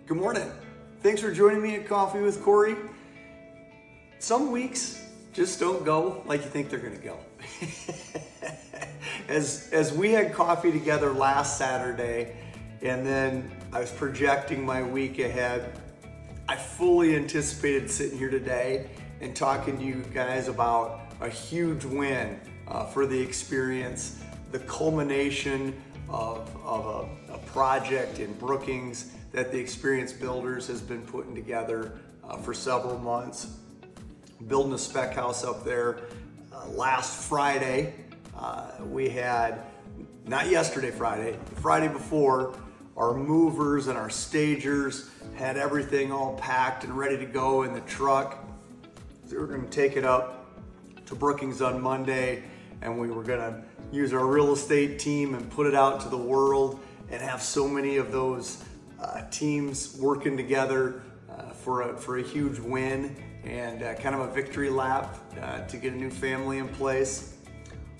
Good morning. Thanks for joining me at Coffee with KORY. Some weeks just don't go like you think they're gonna go. As we had coffee together last Saturday, and then I was projecting my week ahead, I fully anticipated sitting here today and talking to you guys about a huge win for the experience, the culmination of a project in Brookings that the Experience Builders has been putting together for several months. Building a spec house up there. Last Friday, we had, not yesterday Friday, the Friday before, our movers and our stagers had everything all packed and ready to go in the truck. So we were gonna take it up to Brookings on Monday, and we were gonna use our real estate team and put it out to the world and have so many of those teams working together for a huge win and kind of a victory lap to get a new family in place.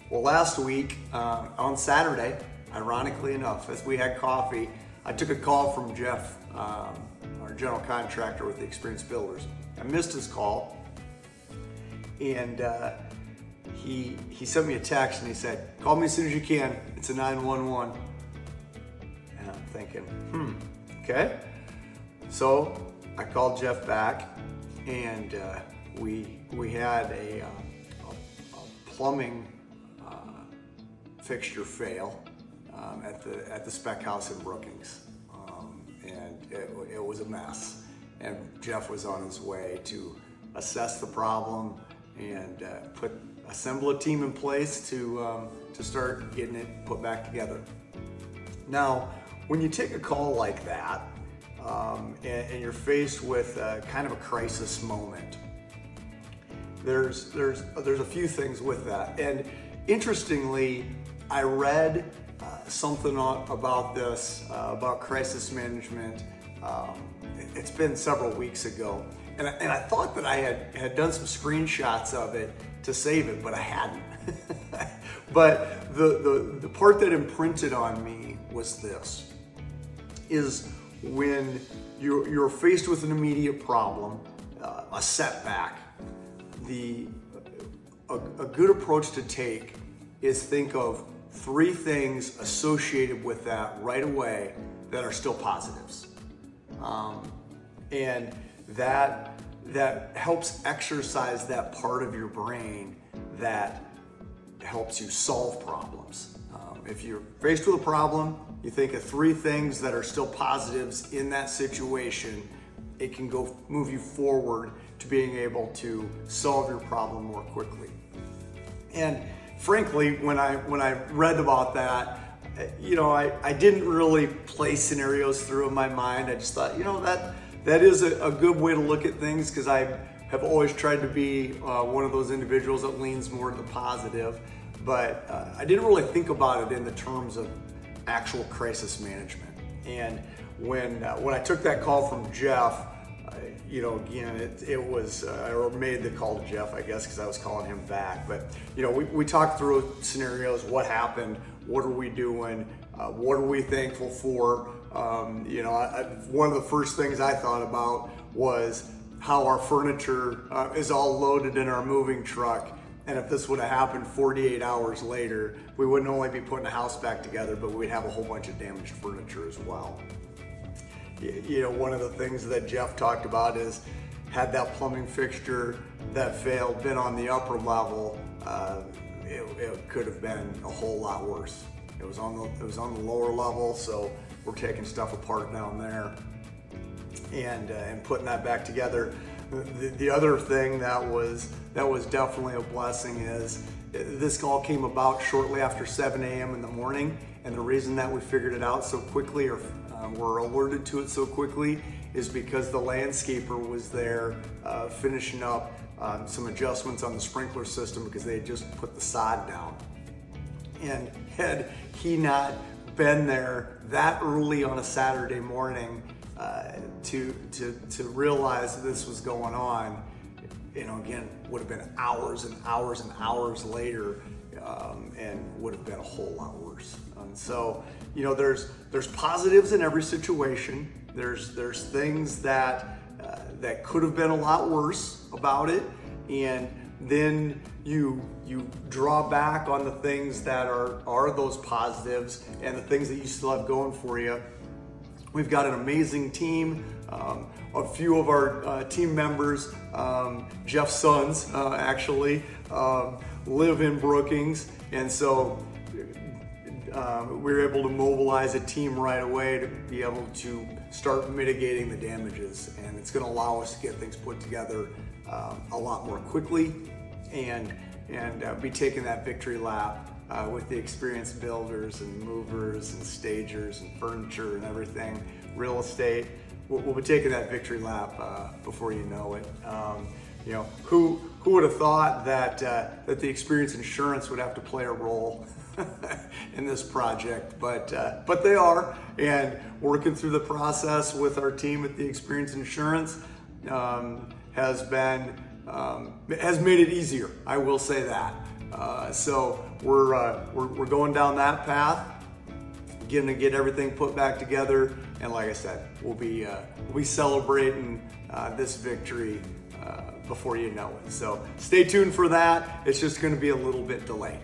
Well, last week on Saturday, ironically enough, as we had coffee, I took a call from Jeff, our general contractor with the Experience Builders. I missed his call, and he sent me a text and he said, "Call me as soon as you can. It's a 911." And I'm thinking, okay. So I called Jeff back, and we had a plumbing fixture fail at the spec house in Brookings, and it was a mess. And Jeff was on his way to assess the problem and assemble a team in place to start getting it put back together. Now, when you take a call like that, and you're faced with kind of a crisis moment, there's a few things with that. And interestingly, I read something about this, about crisis management. It's been several weeks ago, and I thought that I had done some screenshots of it to save it, but I hadn't. But the part that imprinted on me was this, is when you're faced with an immediate problem, a setback, a good approach to take is think of 3 things associated with that right away that are still positives. And that helps exercise that part of your brain that helps you solve problems. If you're faced with a problem, you think of 3 things that are still positives in that situation, it can move you forward to being able to solve your problem more quickly. And frankly, when I read about that, I didn't really play scenarios through in my mind. I just thought, that is a good way to look at things, because I have always tried to be one of those individuals that leans more to the positive. But I didn't really think about it in the terms of actual crisis management. And when I took that call from Jeff, again, it was, or made the call to Jeff, I guess, because I was calling him back. But, we talked through scenarios, what happened, what are we doing, what are we thankful for? One of the first things I thought about was how our furniture is all loaded in our moving truck. And if this would have happened 48 hours later, we wouldn't only be putting a house back together, but we'd have a whole bunch of damaged furniture as well. One of the things that Jeff talked about is, had that plumbing fixture that failed been on the upper level, it could have been a whole lot worse. It was on the lower level, so we're taking stuff apart down there and putting that back together. The other thing that was definitely a blessing is this all came about shortly after 7 a.m. in the morning, and the reason that we figured it out so quickly, or were alerted to it so quickly, is because the landscaper was there finishing up some adjustments on the sprinkler system, because they had just put the sod down. And had he not been there that early on a Saturday morning to realize this was going on, again, would have been hours and hours and hours later, and would have been a whole lot worse. And so, there's positives in every situation, There's things that could have been a lot worse about it, and then you draw back on the things that are those positives and the things that you still have going for you. We've got an amazing team. A few of our team members, Jeff's sons actually, live in Brookings, and so we were able to mobilize a team right away to be able to start mitigating the damages, and it's going to allow us to get things put together a lot more quickly and be taking that victory lap with the experienced builders and movers and stagers and furniture and everything, real estate. We'll be taking that victory lap before you know it. Who would have thought that the experience insurance would have to play a role in this project, but they are, and working through the process with our team at the Experience Insurance has made it easier. I will say that. So we're going down that path, getting to get everything put back together, and like I said, we'll be celebrating this victory before you know it. So stay tuned for that. It's just going to be a little bit delayed.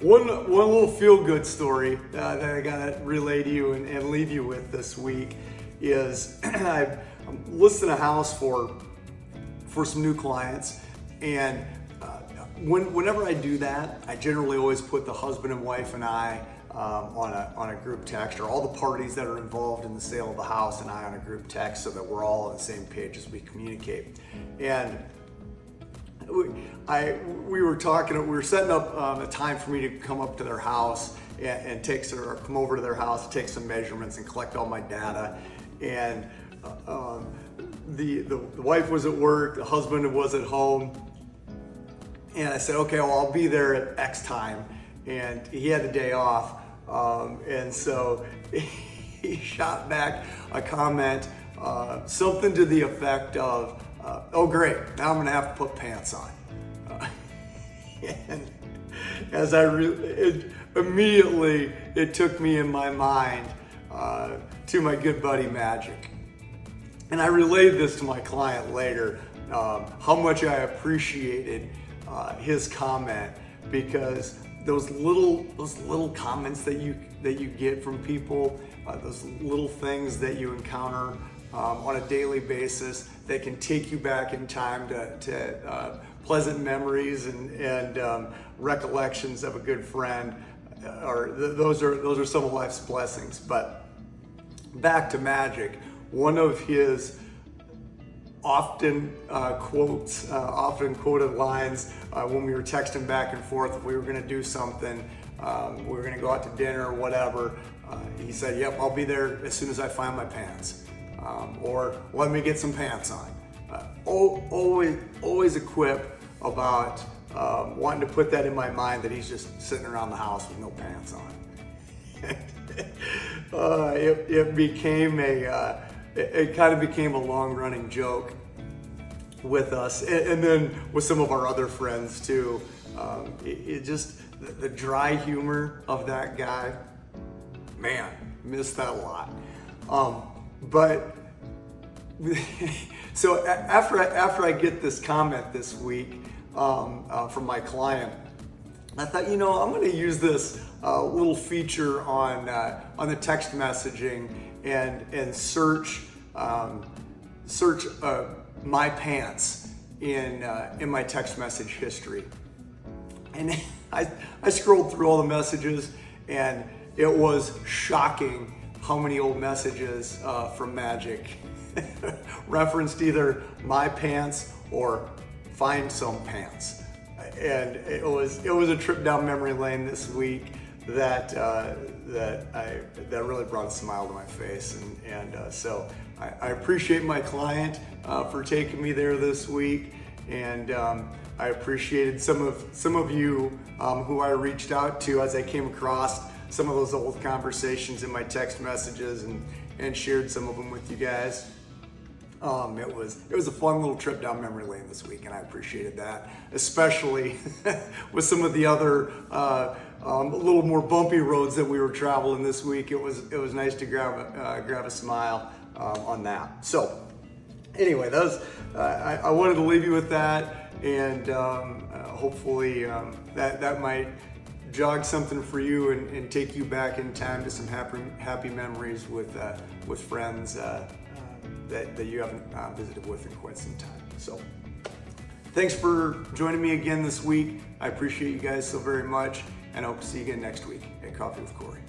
One little feel-good story that I gotta relay to you and leave you with this week is I'm listing a house for some new clients, and whenever I do that, I generally always put the husband and wife and I on a group text, or all the parties that are involved in the sale of the house and I on a group text, so that we're all on the same page as we communicate. And we were setting up a time for me to come up to their house and come over to their house, take some measurements and collect all my data. And the wife was at work, the husband was at home. And I said, okay, well, I'll be there at X time. And he had the day off. And so he shot back a comment, something to the effect of, oh great, now I'm gonna have to put pants on. And as immediately it took me in my mind to my good buddy Magic. And I relayed this to my client later, how much I appreciated his comment, because those little comments that you get from people, those little things that you encounter on a daily basis that can take you back in time to pleasant memories and recollections of a good friend, those are some of life's blessings. But back to Magic, one of his often quoted lines when we were texting back and forth, if we were going to do something, we were going to go out to dinner or whatever, he said, yep, I'll be there as soon as I find my pants, or let me get some pants on. Always a quip about wanting to put that in my mind, that he's just sitting around the house with no pants on. It kind of became a long-running joke with us, and then with some of our other friends too. It just, the dry humor of that guy, man, missed that a lot. But so after I get this comment this week from my client, I thought, I'm going to use this little feature on the text messaging and search my pants in my text message history. And I scrolled through all the messages, and it was shocking how many old messages from Magic referenced either my pants or find some pants. And it was a trip down memory lane this week that really brought a smile to my face, and so I appreciate my client for taking me there this week, and I appreciated some of you who I reached out to as I came across some of those old conversations in my text messages and shared some of them with you guys. It was a fun little trip down memory lane this week, and I appreciated that, especially with some of the other a little more bumpy roads that we were traveling this week, it was nice to grab a smile on that. So anyway, I wanted to leave you with that, and hopefully that might jog something for you and take you back in time to some happy memories with friends that you haven't visited with in quite some time. So thanks for joining me again this week. I appreciate you guys so very much, and I hope to see you again next week at Coffee with Kory.